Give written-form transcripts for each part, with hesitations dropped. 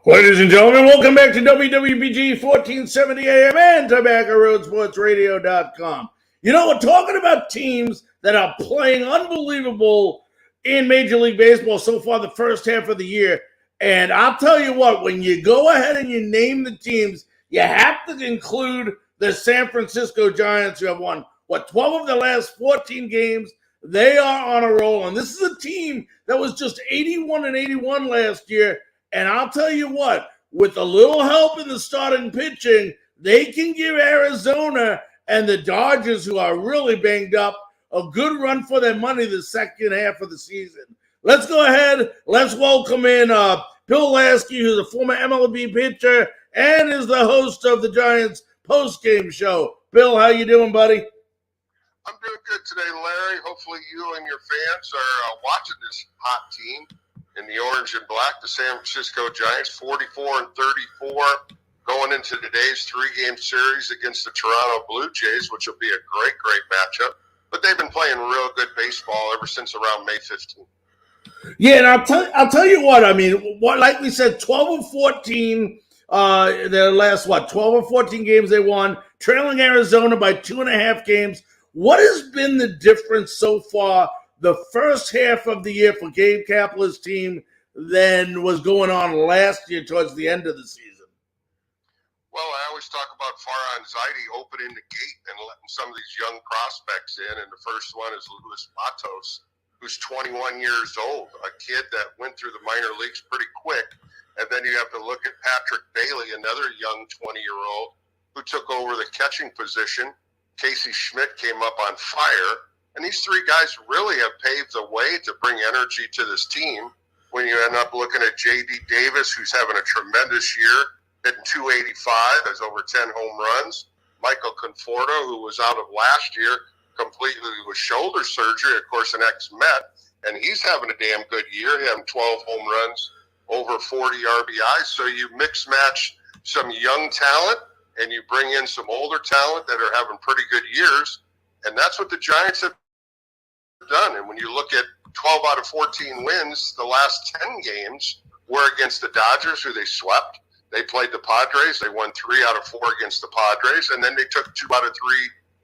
Ladies and gentlemen, welcome back to WWBG 1470 AM and TobaccoRoadSportsRadio.com. You know, we're talking about teams that are playing unbelievable in Major League Baseball so far the first half of the year. And I'll tell you what, when you go ahead and you name the teams, you have to include the San Francisco Giants, who have won, 12 of the last 14 games. They are on a roll. And this is a team that was just 81-81 last year. And I'll tell you what, with a little help in the starting pitching, they can give Arizona and the Dodgers, who are really banged up, a good run for their money the second half of the season. Let's go ahead. Let's welcome in Bill Laskey, who's a former MLB pitcher and is the host of the Giants post-game show. Bill, how you doing, buddy? I'm doing good today, Larry. Hopefully you and your fans are watching this hot team in the orange and black, the San Francisco Giants, 44-34, going into today's three-game series against the Toronto Blue Jays, which will be a great, great matchup. But they've been playing real good baseball ever since around May 15th. Yeah, and I'll tell you what. I mean, like we said, 12 of 14. Their last 12 or 14 games they won, trailing Arizona by 2.5 games. What has been the difference so far the first half of the year for Gabe Kapler's team than was going on last year towards the end of the season? Well, I always talk about Farhan Zaidi opening the gate and letting some of these young prospects in, and the first one is Luis Matos, who's 21 years old, a kid that went through the minor leagues pretty quick. And then you have to look at Patrick Bailey, another young 20-year-old who took over the catching position. Casey Schmidt came up on fire. And these three guys really have paved the way to bring energy to this team. When you end up looking at J.D. Davis, who's having a tremendous year, hitting 285, has over 10 home runs. Michael Conforto, who was out of last year completely with shoulder surgery, of course, an ex-Met, and he's having a damn good year, having 12 home runs, over 40 RBIs. So you mix-match some young talent, and you bring in some older talent that are having pretty good years, and that's what the Giants have done. And when you look at 12 out of 14 wins, the last 10 games were against the Dodgers, who they swept. They played the Padres. They won 3 out of 4 against the Padres. And then they took 2 out of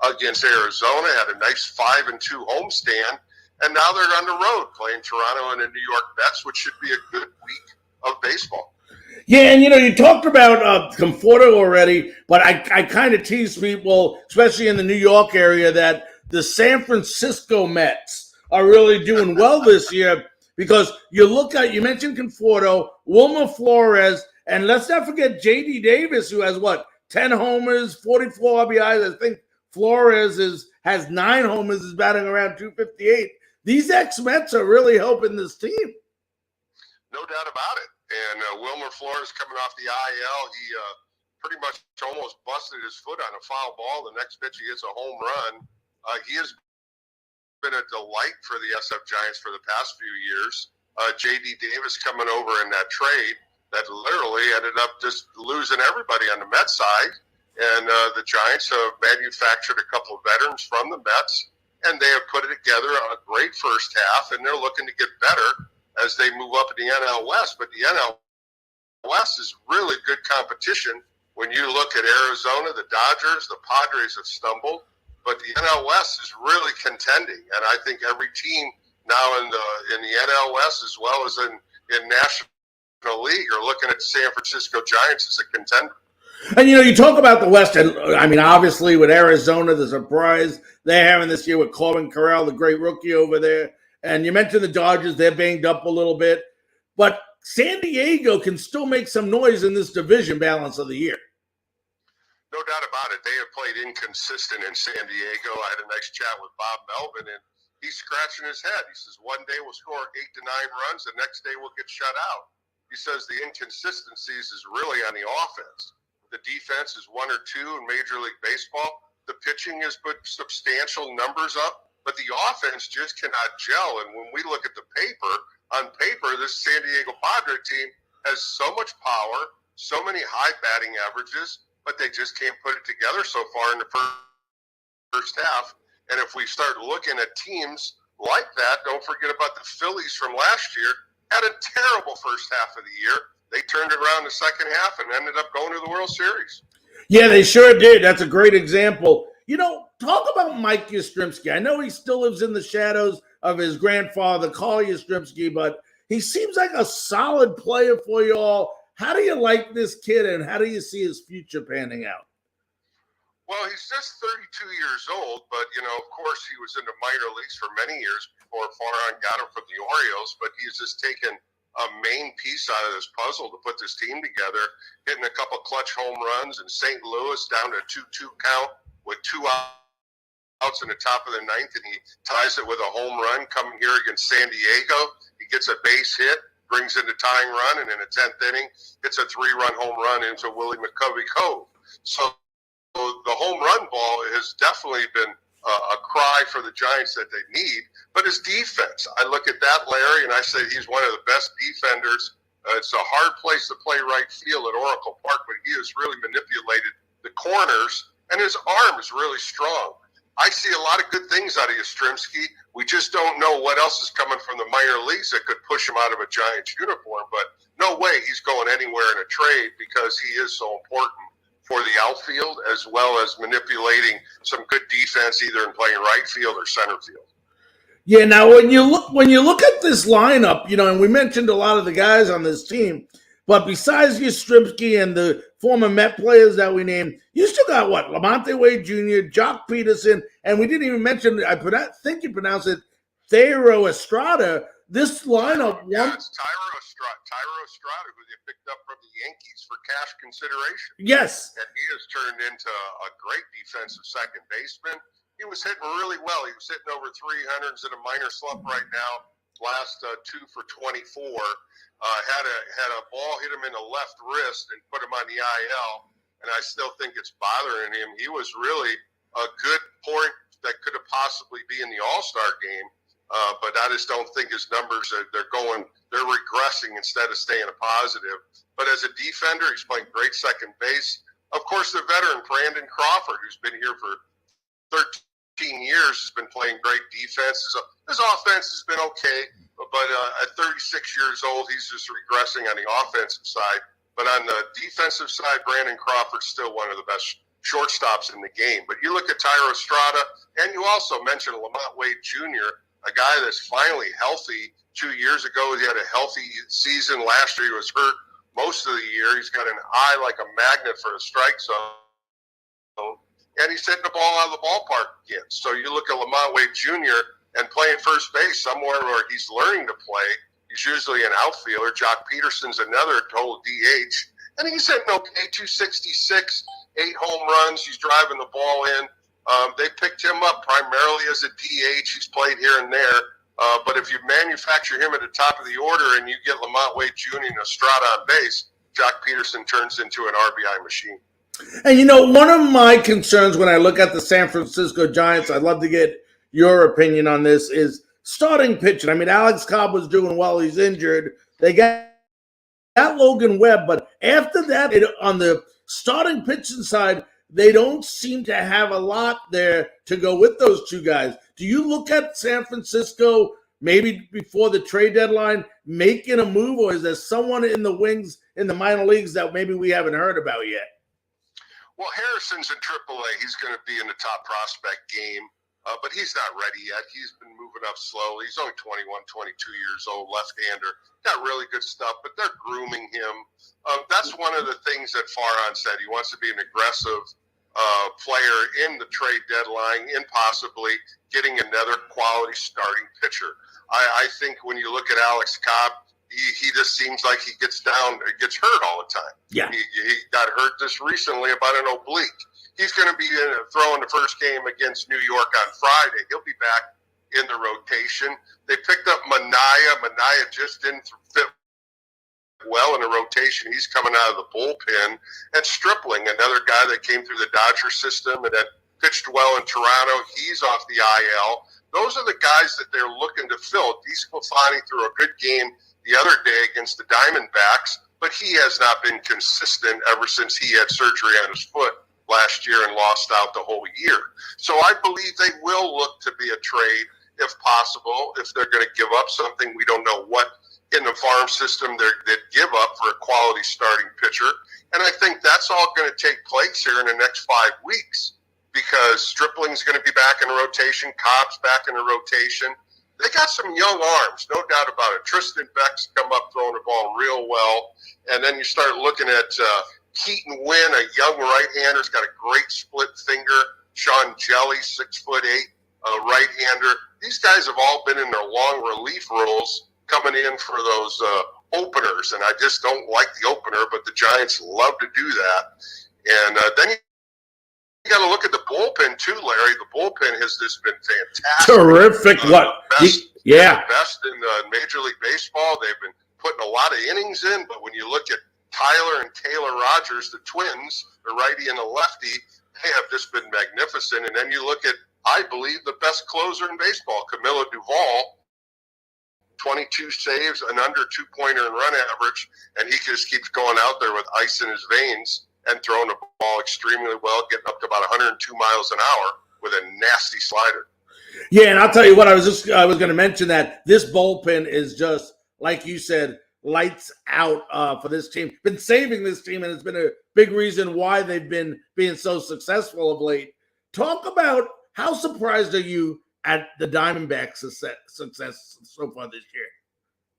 3 against Arizona, had a nice 5-2 homestand. And now they're on the road playing Toronto and the New York Mets, which should be a good week of baseball. Yeah, and you talked about Conforto already, but I kind of tease people, especially in the New York area, that the San Francisco Mets are really doing well this year, because you mentioned Conforto, Wilmer Flores, and let's not forget J.D. Davis, who has 10 homers, 44 RBIs. I think Flores has 9 homers, is batting around 258. These ex-Mets are really helping this team. No doubt about it. And Wilmer Flores coming off the IL, he pretty much almost busted his foot on a foul ball. The next pitch, he hits a home run. He has been a delight for the SF Giants for the past few years. J.D. Davis coming over in that trade that literally ended up just losing everybody on the Mets side. And the Giants have manufactured a couple of veterans from the Mets, and they have put it together on a great first half, and they're looking to get better as they move up in the NL West. But the NL West is really good competition. When you look at Arizona, the Dodgers, the Padres have stumbled, but the NL West is really contending. And I think every team now in the NL West, as well as in National League, are looking at the San Francisco Giants as a contender. And, you talk about the West, and I mean, obviously with Arizona, the surprise they're having this year with Corbin Carroll, the great rookie over there. And you mentioned the Dodgers, they're banged up a little bit. But San Diego can still make some noise in this division balance of the year. No doubt about it. They have played inconsistent in San Diego. I had a nice chat with Bob Melvin, and he's scratching his head. He says, one day we'll score 8 to 9 runs, the next day we'll get shut out. He says the inconsistencies is really on the offense. The defense is 1 or 2 in Major League Baseball. The pitching has put substantial numbers up, but the offense just cannot gel. And when we look at the paper, on paper, this San Diego Padre team has so much power, so many high batting averages, but they just can't put it together so far in the first half. And if we start looking at teams like that, don't forget about the Phillies from last year, had a terrible first half of the year, they turned it around the second half and ended up going to the World Series. Yeah, they sure did. That's a great example. Talk about Mike Yastrzemski. I know he still lives in the shadows of his grandfather, Carl Yastrzemski, but he seems like a solid player for you all. How do you like this kid, and how do you see his future panning out? Well, he's just 32 years old, but, of course, he was in the minor leagues for many years before Farhan got him from the Orioles, but he's just taken a main piece out of this puzzle to put this team together, hitting a couple clutch home runs in St. Louis down to a 2-2 count with 2 outs in the top of the ninth, and he ties it with a home run coming here against San Diego. He gets a base hit, brings in the tying run, and in the 10th inning, hits a 3-run home run into Willie McCovey Cove. So the home run ball has definitely been a cry for the Giants that they need. But his defense, I look at that, Larry, and I say he's one of the best defenders. It's a hard place to play right field at Oracle Park, but he has really manipulated the corners, and his arm is really strong. I see a lot of good things out of Yastrzemski. We just don't know what else is coming from the minor leagues that could push him out of a Giants uniform. But no way he's going anywhere in a trade because he is so important for the outfield, as well as manipulating some good defense either in playing right field or center field. Yeah, now when you look at this lineup, and we mentioned a lot of the guys on this team, but besides Yastrzemski and the former Met players that we named, you still got what? Lamonte Wade Jr., Jock Peterson, and we didn't even mention, I think you pronounce it, Thairo Estrada. This lineup, it's Thairo Estrada, who they picked up from the Yankees for cash consideration. Yes. And he has turned into a great defensive second baseman. He was hitting really well. He was hitting over 300s in a minor slump right now. Last 2 for 24. Had a ball hit him in the left wrist and put him on the IL. And I still think it's bothering him. He was really a good point that could have possibly be in the All-Star game. But I just don't think his numbers they're regressing instead of staying a positive. But as a defender, he's playing great second base. Of course, the veteran Brandon Crawford, who's been here for 13 years, has been playing great defense. His offense has been okay, but at 36 years old, he's just regressing on the offensive side. But on the defensive side, Brandon Crawford's still one of the best shortstops in the game. But you look at Thairo Estrada, and you also mentioned Lamont Wade Jr., a guy that's finally healthy. 2 years ago, he had a healthy season. Last year, he was hurt most of the year. He's got an eye like a magnet for a strike zone, and he's hitting the ball out of the ballpark again. So you look at Lamont Wade Jr. and playing first base somewhere where he's learning to play. He's usually an outfielder. Jock Peterson's another total DH, and he's hitting okay, 266, 8 home runs. He's driving the ball in. They picked him up primarily as a DH. He's played here and there. But if you manufacture him at the top of the order and you get Lamont Wade Jr. and Estrada on base, Jock Peterson turns into an RBI machine. And one of my concerns when I look at the San Francisco Giants, I'd love to get your opinion on this, is starting pitching. I mean, Alex Cobb was doing well. He's injured. They got Logan Webb, but after that, on the starting pitching side, they don't seem to have a lot there to go with those two guys. Do you look at San Francisco maybe before the trade deadline making a move, or is there someone in the wings in the minor leagues that maybe we haven't heard about yet? Well, Harrison's in AAA. He's going to be in the top prospect game, but he's not ready yet. He's been moving up slowly. He's only 21, 22 years old, left-hander. Got really good stuff, but they're grooming him. That's one of the things that Farhan said. He wants to be an aggressive player in the trade deadline and possibly getting another quality starting pitcher. I think when you look at Alex Cobb, he just seems like he gets hurt all the time. Yeah. He got hurt just recently about an oblique. He's going to be throwing the first game against New York on Friday. He'll be back in the rotation. They picked up Minaya. Minaya just didn't fit well in the rotation. He's coming out of the bullpen. And Stripling, another guy that came through the Dodger system and that pitched well in Toronto, he's off the IL. Those are the guys that they're looking to fill. DeSclafani threw a good game the other day against the Diamondbacks, but he has not been consistent ever since he had surgery on his foot last year and lost out the whole year. So I believe they will look to be a trade if possible. If they're going to give up something, we don't know what in the farm system that give up for a quality starting pitcher. And I think that's all going to take place here in the next 5 weeks because Stripling's going to be back in the rotation, Cobb's back in the rotation. They got some young arms, no doubt about it. Tristan Beck's come up throwing the ball real well. And then you start looking at Keaton Wynn, a young right-hander, has got a great split finger. Sean Jelly, 6'8", right-hander. These guys have all been in their long relief roles coming in for those openers, and I just don't like the opener, but the Giants love to do that. And then you got to look at the bullpen too, Larry. The bullpen has just been fantastic. Terrific. The best in Major League Baseball. They've been putting a lot of innings in, but when you look at Tyler and Taylor Rogers, the twins, the righty and the lefty, they have just been magnificent. And then you look at, I believe, the best closer in baseball, Camilo Duvall, 22 saves, an under two-pointer in run average, and he just keeps going out there with ice in his veins and throwing the ball extremely well, getting up to about 102 miles an hour with a nasty slider. Yeah, and I'll tell you what, I was going to mention that this bullpen is just, like you said, lights out for this team. Been saving this team, and it's been a big reason why they've been being so successful of late. Talk about how surprised are you at the Diamondbacks' success so far this year?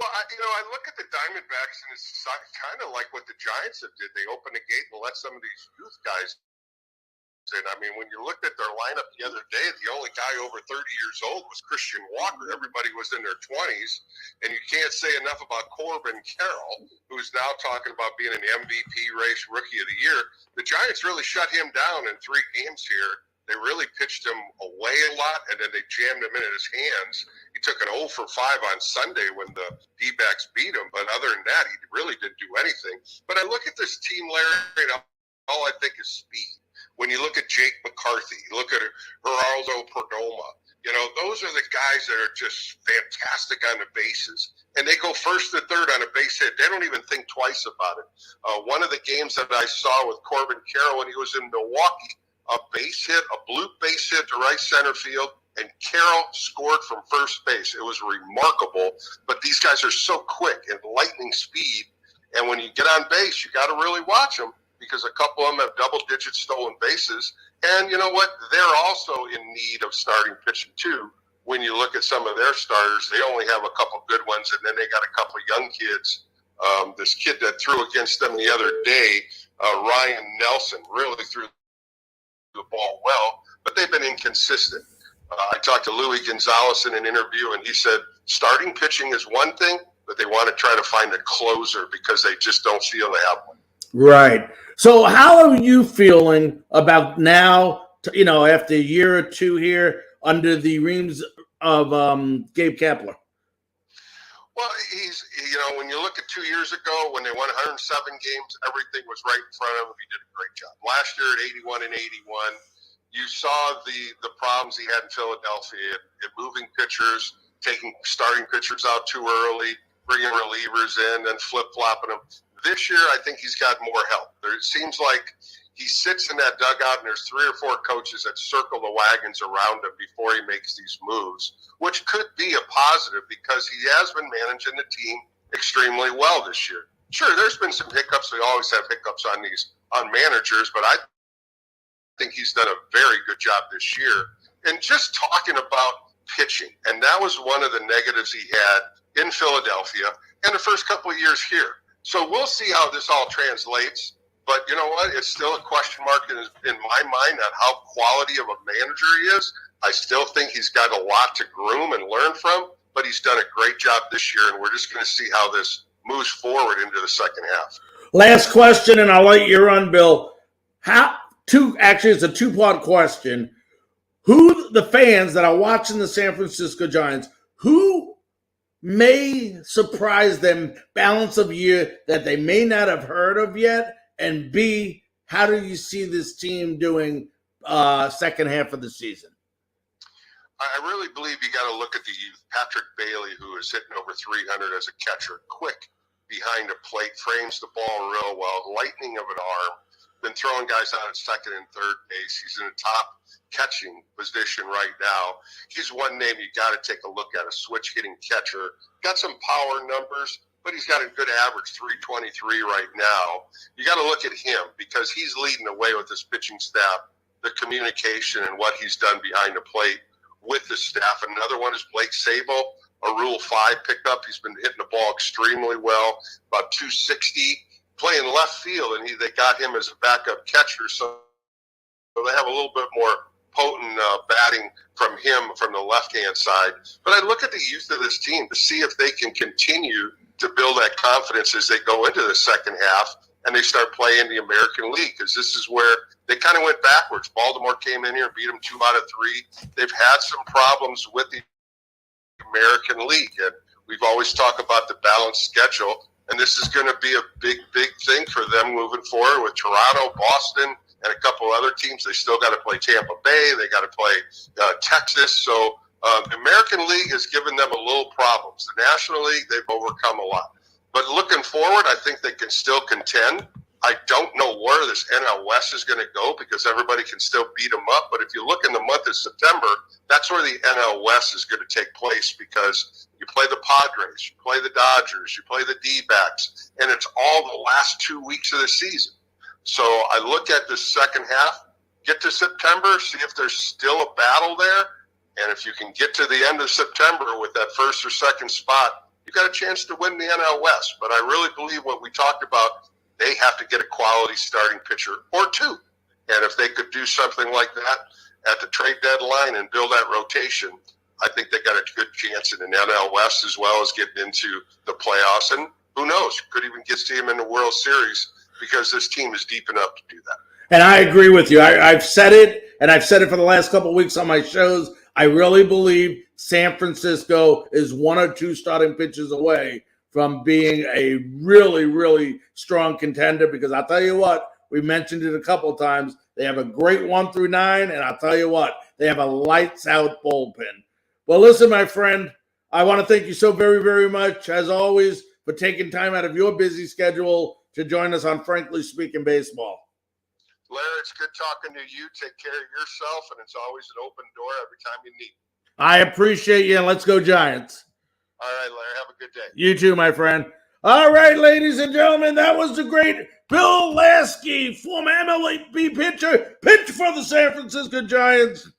Well, I look at the Diamondbacks, and it's kind of like what the Giants have did. They opened the gate and let some of these youth guys in. I mean, when you looked at their lineup the other day, the only guy over 30 years old was Christian Walker. Everybody was in their 20s, and you can't say enough about Corbin Carroll, who's now talking about being an MVP race Rookie of the Year. The Giants really shut him down in 3 games here. They really pitched him away a lot, and then they jammed him in his hands. He took an 0 for 5 on Sunday when the D-backs beat him, but other than that, he really didn't do anything. But I look at this team, Larry, and all I think is speed. When you look at Jake McCarthy, you look at Geraldo Perdomo, those are the guys that are just fantastic on the bases. And they go first to third on a base hit. They don't even think twice about it. One of the games that I saw with Corbin Carroll when he was in Milwaukee, a base hit, a bloop base hit to right center field, and Carroll scored from first base. It was remarkable. But these guys are so quick and lightning speed. And when you get on base, you got to really watch them, because a couple of them have double-digit stolen bases. And you know what? They're also in need of starting pitching, too. When you look at some of their starters, they only have a couple good ones, and then they got a couple of young kids. This kid that threw against them the other day, Ryan Nelson, really threw the ball well, but they've been inconsistent. I talked to Louis Gonzalez in an interview, and he said starting pitching is one thing, but they want to try to find a closer because they just don't feel they have one. Right. So how are you feeling about now, after a year or two here under the reams of Gabe Kapler? Well, he's, when you look at 2 years ago when they won 107 games, everything was right in front of him. He did a great job. Last year at 81 and 81, you saw the problems he had in Philadelphia at moving pitchers, taking starting pitchers out too early, bringing relievers in, and flip-flopping them. This year, I think he's got more help. It seems like he sits in that dugout, and there's 3 or 4 coaches that circle the wagons around him before he makes these moves, which could be a positive because he has been managing the team extremely well this year. Sure, there's been some hiccups. We always have hiccups on managers, but I think he's done a very good job this year. And just talking about pitching, and that was one of the negatives he had in Philadelphia and the first couple of years here. So we'll see how this all translates. But you know what? It's still a question mark in my mind on how quality of a manager he is. I still think he's got a lot to groom and learn from, but he's done a great job this year, and we're just going to see how this moves forward into the second half. Last question, and I'll let you run, Bill. It's a 2-part question. Who, the fans that are watching the San Francisco Giants, who may surprise them balance of year that they may not have heard of yet? And B, how do you see this team doing second half of the season? I really believe you got to look at the youth. Patrick Bailey, who is hitting over 300 as a catcher, quick behind the plate, frames the ball real well, lightning of an arm. been throwing guys out at second and third base. He's in the top catching position right now. He's one name you got to take a look at, a switch hitting catcher. Got some power numbers, but he's got a good average, 323 right now. You got to look at him because he's leading the way with his pitching staff, the communication and what he's done behind the plate with the staff. Another one is Blake Sable, a Rule 5 pickup. He's been hitting the ball extremely well, about 260, playing left field, and they got him as a backup catcher. So they have a little bit more potent batting from him from the left-hand side. But I look at the youth of this team to see if they can continue to build that confidence as they go into the second half and they start playing the American League, because this is where they kind of went backwards. Baltimore came in here and beat them 2 out of 3. They've had some problems with the American League, and we've always talked about the balanced schedule, and this is going to be a big, big thing for them moving forward with Toronto, Boston, and a couple other teams. They still got to play Tampa Bay. They got to play Texas. So the American League has given them a little problems. The National League, they've overcome a lot. But looking forward, I think they can still contend. I don't know where this NL West is going to go because everybody can still beat them up. But if you look in the month of September, that's where the NL West is going to take place, because you play the Padres, you play the Dodgers, you play the D-backs, and it's all the last 2 weeks of the season. So I look at the second half, get to September, see if there's still a battle there. And if you can get to the end of September with that first or second spot, you got a chance to win the NL West. But I really believe what we talked about, they have to get a quality starting pitcher or 2. And if they could do something like that at the trade deadline and build that rotation, I think they got a good chance in the NL West as well as getting into the playoffs. And who knows, could even get to him in the World Series, because this team is deep enough to do that. And I agree with you. I've said it, and I've said it for the last couple of weeks on my shows. I really believe San Francisco is 1 or 2 starting pitchers away from being a really, really strong contender, because I'll tell you what, we mentioned it a couple of times. They have a great 1 through 9, and I'll tell you what, they have a lights-out bullpen. Well, listen, my friend, I want to thank you so very, very much, as always, for taking time out of your busy schedule to join us on Frankly Speaking Baseball. Larry, it's good talking to you. Take care of yourself, and it's always an open door every time you need. I appreciate you, and let's go Giants. All right, Larry, have a good day. You too, my friend. All right, ladies and gentlemen, that was the great Bill Laskey, former MLB pitcher, pitched for the San Francisco Giants,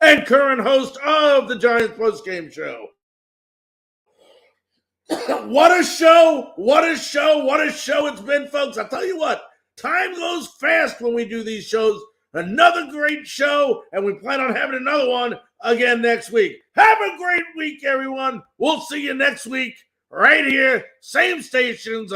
and current host of the Giants postgame show. What a show, what a show, what a show it's been, folks. I'll tell you what, time goes fast when we do these shows. Another great show, and we plan on having another one again next week. Have a great week, everyone. We'll see you next week right here, same stations.